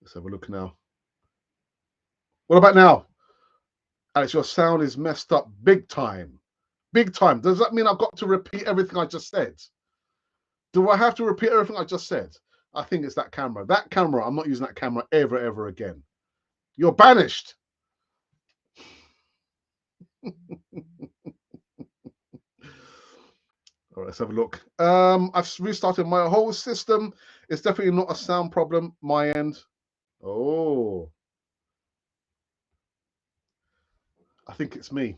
Let's have a look now. What about now? Alex, your sound is messed up big time. Big time. Does that mean I've got to repeat everything I just said? Do I have to repeat everything I just said? I think it's that camera. That camera, I'm not using that camera ever again. You're banished. All right, let's have a look. I've restarted my whole system. It's definitely not a sound problem, my end. Oh, I think it's me.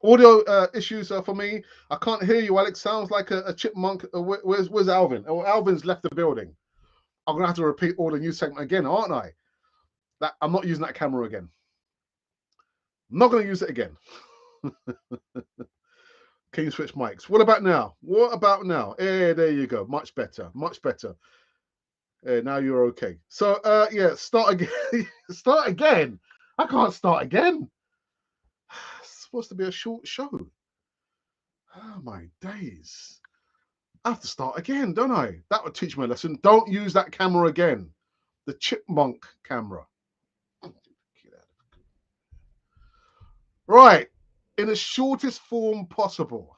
Audio issues for me. I can't hear you, Alex. Sounds like a chipmunk. Where's Alvin? Oh, Alvin's left the building. I'm gonna have to repeat all the news segment again, aren't I? I'm not using that camera again. I'm not gonna use it again. Can you switch mics? What about now? What about now? There you go. Much better. Much better. Now you're okay. So yeah, start again. Start again. I can't start again. It's supposed to be a short show. Oh my days. I have to start again, don't I? That would teach me a lesson. Don't use that camera again. The chipmunk camera. Right. In the shortest form possible.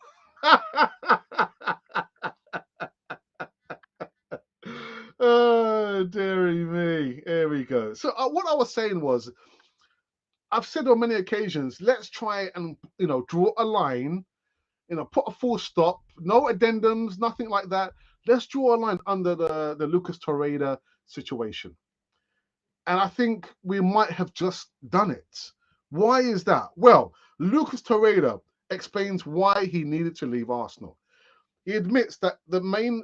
Oh, dearie me. There we go. So what I was saying was, I've said on many occasions, let's try and, draw a line, put a full stop, no addendums, nothing like that. Let's draw a line under the Lucas Torreira situation. And I think we might have just done it. Why is that? Well, Lucas Torreira explains why he needed to leave Arsenal. He admits that the main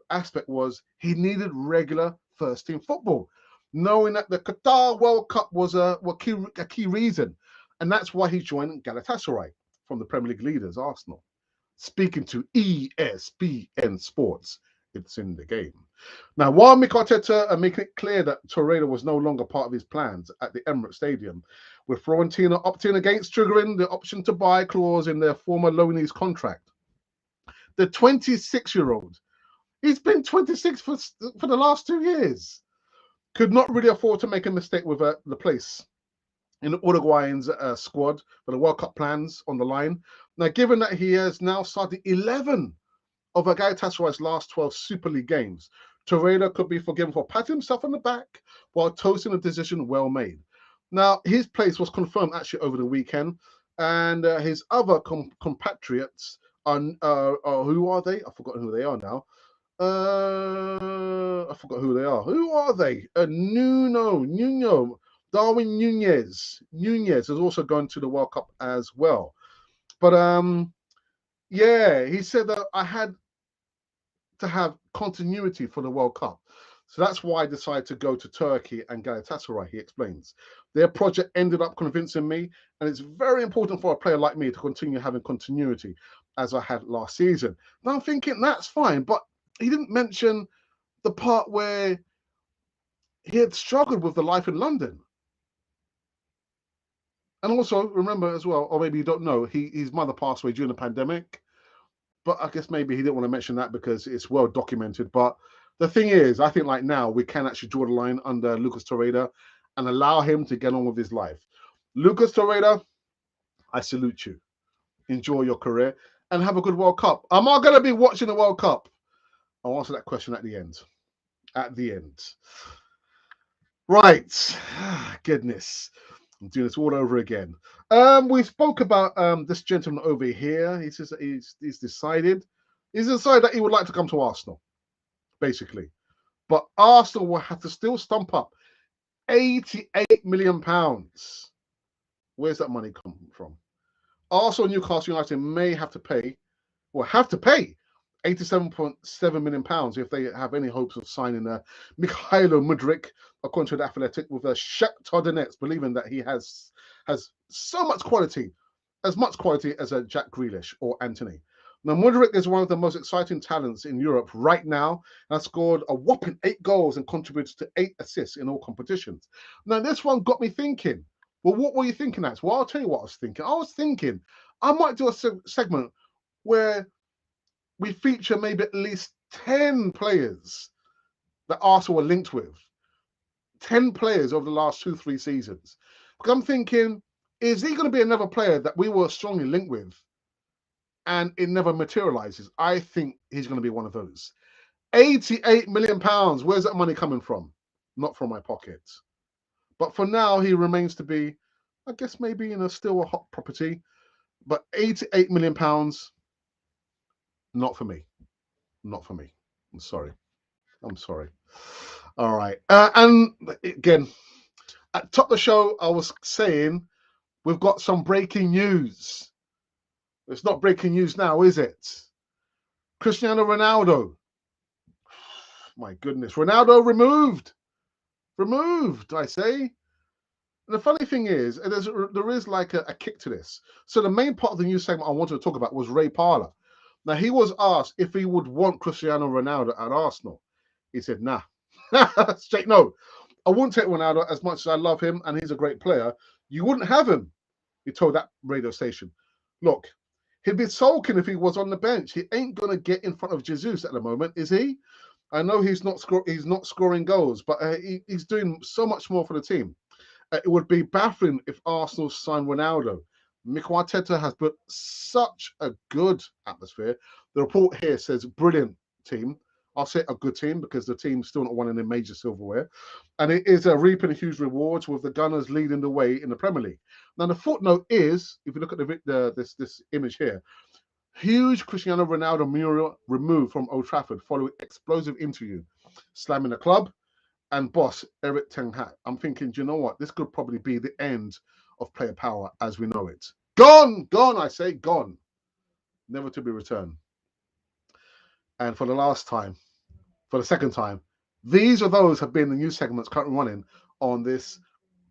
aspect was he needed regular first-team football, knowing that the Qatar World Cup was a key reason. And that's why he joined Galatasaray from the Premier League leaders, Arsenal. Speaking to ESPN Sports, it's in the game. Now, while Mikel Arteta making it clear that Torreira was no longer part of his plans at the Emirates Stadium, with Fiorentina opting against triggering the option to buy clause in their former loanee's contract. The 26-year-old, he's been 26 for the last 2 years, could not really afford to make a mistake with the place in the Uruguayan's squad for the World Cup plans on the line. Now, given that he has now started 11 of Galatasaray's last 12 Super League games, Torreira could be forgiven for patting himself on the back while toasting a decision well made. Now, his place was confirmed actually over the weekend, and his other compatriots are who are they? I forgot who they are now. I forgot who they are. Who are they? Nuno, Darwin Nunez. Nunez is also going to the World Cup as well. But yeah, he said that I had to have continuity for the World Cup. So that's why I decided to go to Turkey and Galatasaray, he explains. Their project ended up convincing me, and it's very important for a player like me to continue having continuity as I had last season. Now I'm thinking that's fine, but he didn't mention the part where he had struggled with the life in London. And also remember as well, or maybe you don't know, his mother passed away during the pandemic. But I guess maybe he didn't want to mention that because it's well documented. But the thing is, I think like now we can actually draw the line under Lucas Torreira and allow him to get on with his life. Lucas Torreira, I salute you. Enjoy your career and have a good World Cup. Am I going to be watching the World Cup? I'll answer that question at the end. At the end. Right. Goodness. I'm doing this all over again. We spoke about this gentleman over here. He says that he's decided that he would like to come to Arsenal, basically. But Arsenal will have to still stump up £88 million. Where's that money come from? Arsenal, Newcastle United may have to pay £87.7 million if they have any hopes of signing Mykhaylo Mudryk, according to the Athletic, with Shakhtar Donetsk, believing that he has so much quality, as much quality as a Jack Grealish or Anthony. Now, Mudryk is one of the most exciting talents in Europe right now, and has scored a whopping 8 goals and contributed to 8 assists in all competitions. Now, this one got me thinking. Well, what were you thinking, Ax? Well, I'll tell you what I was thinking. I was thinking I might do a segment where we feature maybe at least 10 players that Arsenal were linked with 10 players over the last 2-3 seasons. Because I'm thinking, is he going to be another player that we were strongly linked with and it never materializes? I think he's going to be one of those. £88 million. Where's that money coming from? Not from my pocket. But for now, he remains to be, I guess, maybe still a hot property. But £88 million, not for me. Not for me. I'm sorry. All right. And again, at top of the show, I was saying we've got some breaking news. It's not breaking news now, is it? Cristiano Ronaldo. My goodness. Ronaldo removed. Removed, I say. And the funny thing is, there is like a kick to this. So the main part of the news segment I wanted to talk about was Ray Parlour. Now, he was asked if he would want Cristiano Ronaldo at Arsenal. He said, nah. Straight no. I wouldn't take Ronaldo as much as I love him and he's a great player. You wouldn't have him, he told that radio station. Look, he'd be sulking if he was on the bench. He ain't going to get in front of Jesus at the moment, is he? I know he's not scoring goals, but he's doing so much more for the team. It would be baffling if Arsenal signed Ronaldo. Mikel Arteta has built such a good atmosphere. The report here says brilliant team. I'll say a good team because the team's still not won any major silverware. And it is reaping huge rewards with the Gunners leading the way in the Premier League. Now, the footnote is, if you look at this image here, huge Cristiano Ronaldo mural removed from Old Trafford following explosive interview, slamming the club and boss Erik ten Hag. I'm thinking, do you know what? This could probably be the end of player power as we know it. Gone, I say, gone. Never to be returned. And for the second time, these are those have been the news segments currently running on this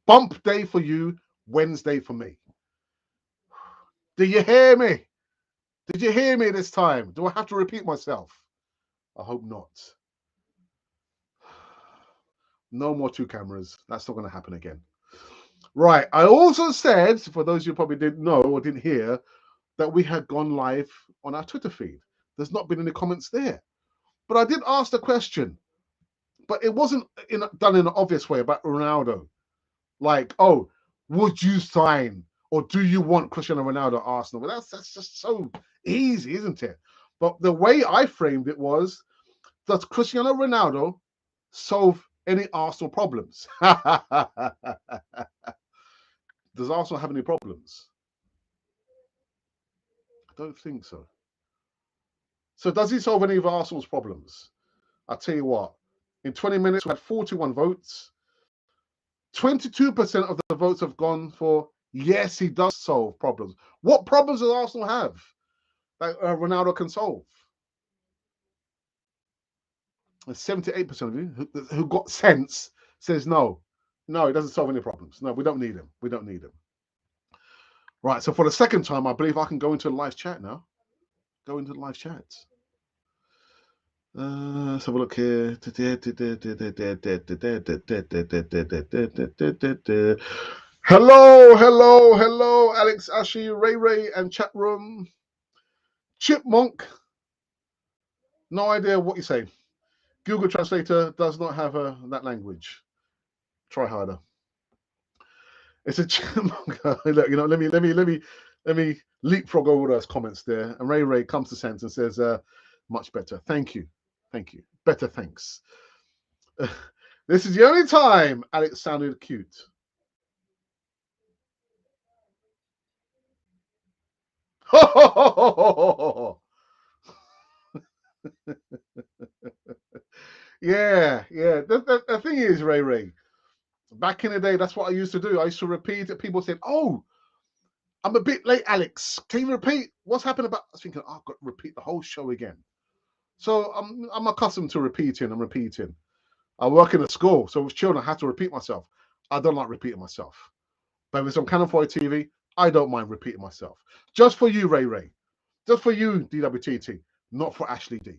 bump day for you, Wednesday for me. Did you hear me? Did you hear me this time? Do I have to repeat myself? I hope not. No more 2 cameras. That's not going to happen again. Right. I also said, for those you probably didn't know or didn't hear, that we had gone live on our Twitter feed. There's not been any comments there. But I did ask the question, but it wasn't done in an obvious way about Ronaldo. Like, oh, would you sign or do you want Cristiano Ronaldo at Arsenal? Well, that's just so easy, isn't it? But the way I framed it was, does Cristiano Ronaldo solve any Arsenal problems? Does Arsenal have any problems? I don't think so. So does he solve any of Arsenal's problems? I'll tell you what. In 20 minutes, we had 41 votes. 22% of the votes have gone for, yes, he does solve problems. What problems does Arsenal have that Ronaldo can solve? And 78% of you who got sense says no. No, he doesn't solve any problems. No, we don't need him. We don't need him. Right, so for the second time, I believe I can go into the live chat now. Go into the live chat. Let's have a look here. Hello, Alex, Ashi, Ray, and chat room. Chipmunk. No idea what you say. Google Translator does not have that language. Try harder. It's a chipmunk. Look, let me leapfrog over those comments there. And Ray comes to sense and says, much better. Thank you. Better thanks. This is the only time Alex sounded cute. Yeah. The thing is, Ray, back in the day, that's what I used to do. I used to repeat it. People said, oh, I'm a bit late, Alex. Can you repeat? What's happened about? I was thinking, I've got to repeat the whole show again. So I'm accustomed to repeating. I work in a school, so with children, I have to repeat myself. I don't like repeating myself. But if it's on Canal 4 TV, I don't mind repeating myself. Just for you, Ray. Just for you, DWTT. Not for Ashley D.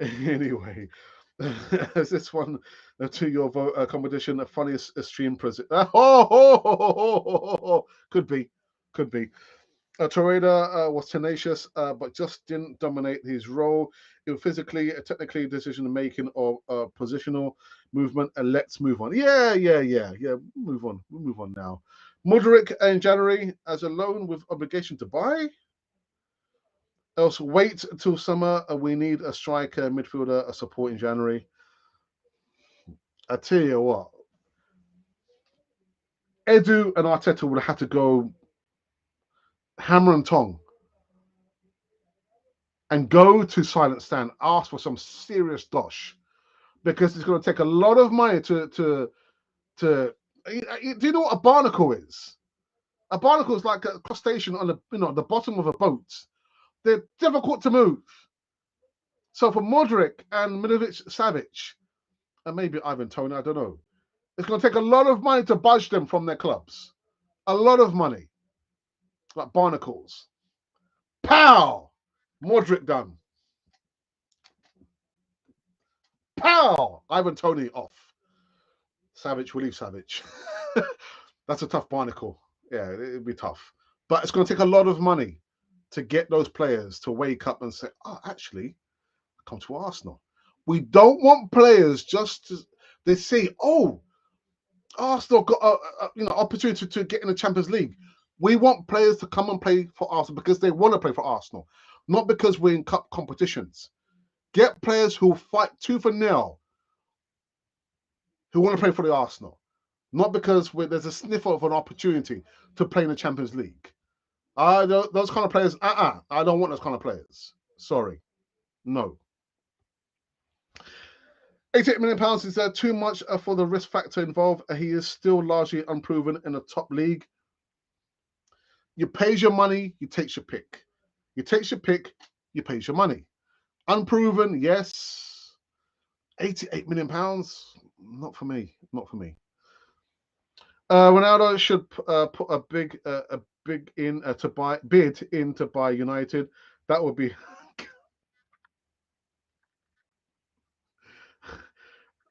Anyway, is this one to your vote competition, the funniest stream present? Could be. Torreira was tenacious, but just didn't dominate his role. It was physically, technically, decision making, or positional movement. And let's move on. Yeah. Move on. We'll move on now. Mudryk in January as a loan with obligation to buy. Else wait till summer. We need a striker, midfielder, a support in January. I tell you what, Edu and Arteta would have to go hammer and tong and go to silent stand, ask for some serious dosh, because it's going to take a lot of money to. Do you know what a barnacle is? A barnacle is like a crustacean on the bottom of a boat. They're difficult to move. So for Modric and Milovic Savic, and maybe Ivan Toney, I don't know, it's going to take a lot of money to budge them from their clubs. A lot of money. Like barnacles. Pow! Modric done. Pow! Ivan Toney off. Savic, will leave Savic. That's a tough barnacle. Yeah, it'd be tough. But it's going to take a lot of money to get those players to wake up and say, oh, actually, come to Arsenal. We don't want players just to, they say, oh, Arsenal got opportunity to get in the Champions League. We want players to come and play for Arsenal because they want to play for Arsenal, not because we're in cup competitions. Get players who fight tooth and nail, who want to play for the Arsenal, not because there's a sniff of an opportunity to play in the Champions League. Those kind of players, I don't want those kind of players. Sorry. No. £88 million is too much for the risk factor involved. He is still largely unproven in a top league. You pays your money, you takes your pick. You takes your pick, you pays your money. Unproven, yes. £88 million, not for me. Not for me. Ronaldo should put a bid in to buy United. That would be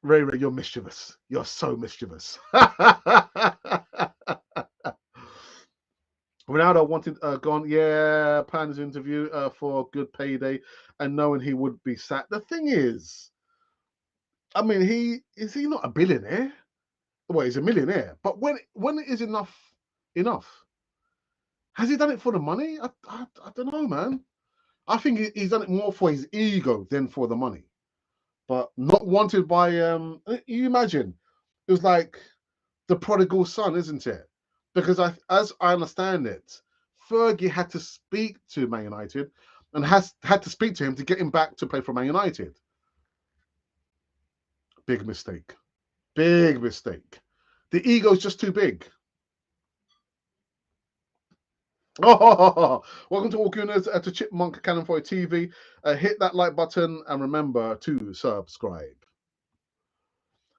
Ray, you're mischievous. You're so mischievous. Ronaldo wanted gone. Yeah, planned his interview for a good payday, and knowing he would be sacked. The thing is, I mean, is he not a billionaire? Well, he's a millionaire. But when is enough? Has he done it for the money? I don't know, man. I think he's done it more for his ego than for the money. But not wanted by you imagine, it was like the prodigal son, isn't it? Because as I understand it, Fergie had to speak to Man United and had to speak to him to get him back to play for Man United. Big mistake. Big mistake. The ego's just too big. Oh, welcome to all Gooners to Chipmunk Cannon for TV. Hit that like button and remember to subscribe.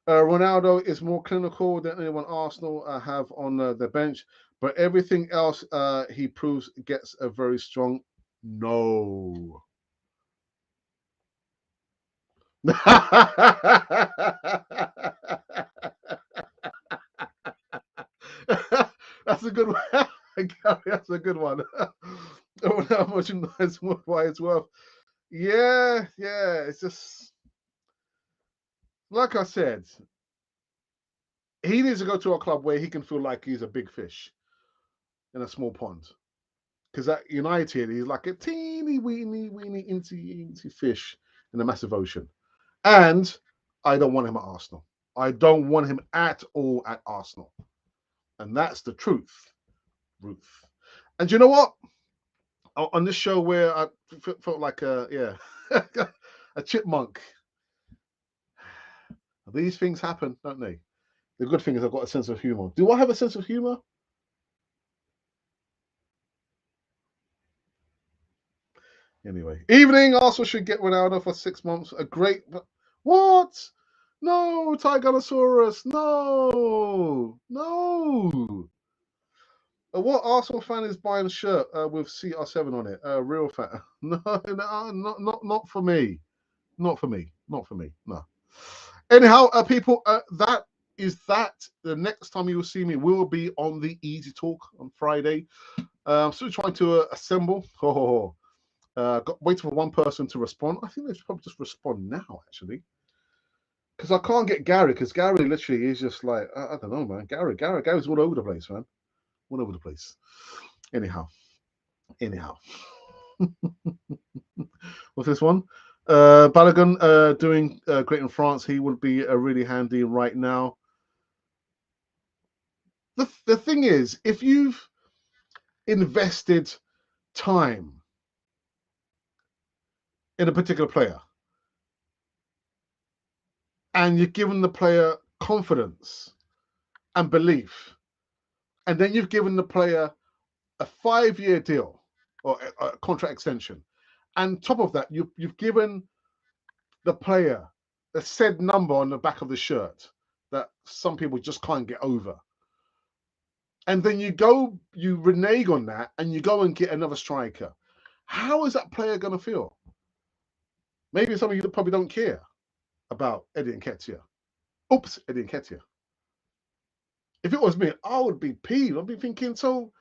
Ronaldo is more clinical than anyone Arsenal have on the bench, but everything else he proves gets a very strong no. That's a good one. That's a good one. How much why it's worth. Yeah. It's just like I said. He needs to go to a club where he can feel like he's a big fish in a small pond. Because at United, he's like a teeny weeny incy fish in a massive ocean. And I don't want him at Arsenal. I don't want him at all at Arsenal. And that's the truth. Ruth. And you know what? On this show where I felt like a chipmunk. These things happen, don't they? The good thing is I've got a sense of humor. Do I have a sense of humor? Anyway, evening. Arsenal should get Ronaldo for 6 months. A great. What? No, Tiganosaurus. No. What Arsenal fan is buying a shirt with CR7 on it? Real fan. No, not for me. Not for me. No. Anyhow, people, that is that. The next time you will see me will be on the Easy Talk on Friday. I'm still trying to assemble. Waiting for one person to respond. I think they should probably just respond now, actually. Because I can't get Gary, because Gary literally is just like, I don't know, man. Gary's all over the place, man. All over the place. Anyhow. What's this one? Balogun doing great in France. He would be really handy right now. The thing is, if you've invested time in a particular player and you've given the player confidence and belief, and then you've given the player a 5-year deal or a contract extension, and top of that, you've given the player a said number on the back of the shirt that some people just can't get over. And then you renege on that and you go and get another striker. How is that player going to feel? Maybe some of you probably don't care about Eddie Nketiah. Oops, Eddie Nketiah. If it was me, I would be peeved. I'd be thinking, so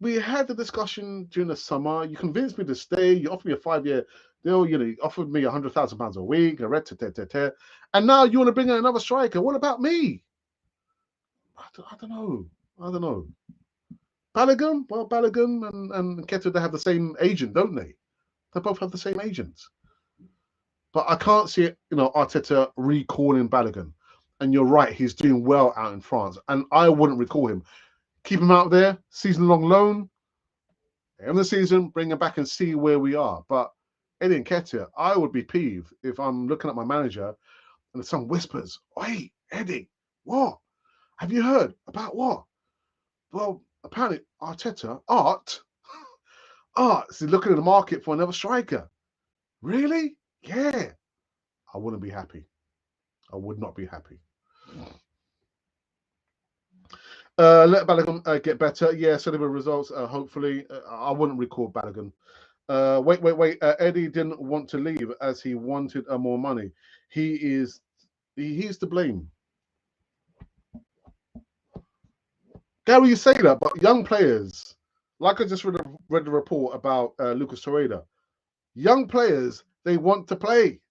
we had the discussion during the summer. You convinced me to stay. You offered me a 5-year deal. You offered me £100,000 a week. And now you want to bring in another striker. What about me? I don't know. Balogun? Well, Balogun and Nketiah, they have the same agent, don't they? They both have the same agents. But I can't see it, Arteta recalling Balogun. And you're right, he's doing well out in France. And I wouldn't recall him. Keep him out there, season-long loan. End the season, bring him back and see where we are. But Eddie Nketiah, I would be peeved if I'm looking at my manager and there's some whispers. Wait, Eddie, what? Have you heard about what? Well, apparently Arteta, Art's looking at the market for another striker. Really? Yeah. I wouldn't be happy. I would not be happy. Let Balogun get better. Yeah, so there were results. Hopefully, I wouldn't recall Balogun. Wait. Eddie didn't want to leave as he wanted more money. He's to blame. Gary, you say that, but young players, like I just read the report about Lucas Torreira, young players, they want to play.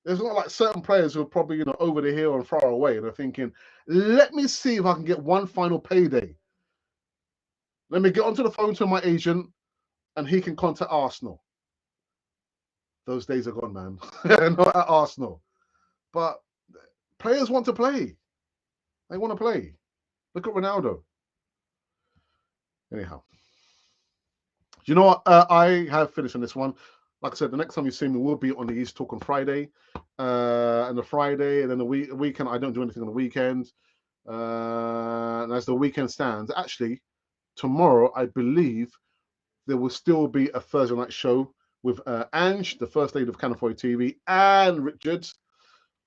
There's not like certain players who are probably over the hill and far away, and they're thinking, let me see if I can get one final payday. Let me get onto the phone to my agent, and he can contact Arsenal. Those days are gone, man. Not at Arsenal. But players want to play. They want to play. Look at Ronaldo. Anyhow. You know what? I have finished on this one. Like I said, the next time you see me will be on the East Talk on Friday. And the Friday, and then the weekend, I don't do anything on the weekend. And as the weekend stands, actually, tomorrow, I believe there will still be a Thursday night show with Ange, the first lady of Canafoy TV, and Richard.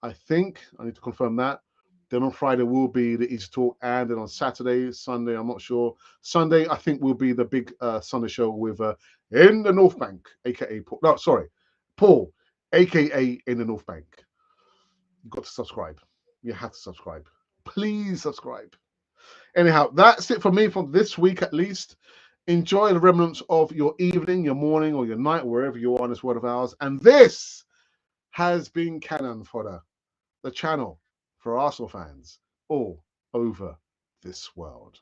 I think I need to confirm that. Then on Friday will be the Easy Talk, and then on Saturday, Sunday, I'm not sure. Sunday, I think, will be the big Sunday show with In the North Bank, aka Paul. No, sorry, Paul, aka In the North Bank. You've got to subscribe. You have to subscribe. Please subscribe. Anyhow, that's it for me for this week at least. Enjoy the remnants of your evening, your morning, or your night, wherever you are on this world of ours. And this has been Cannon Fodder, the channel for Arsenal fans all over this world.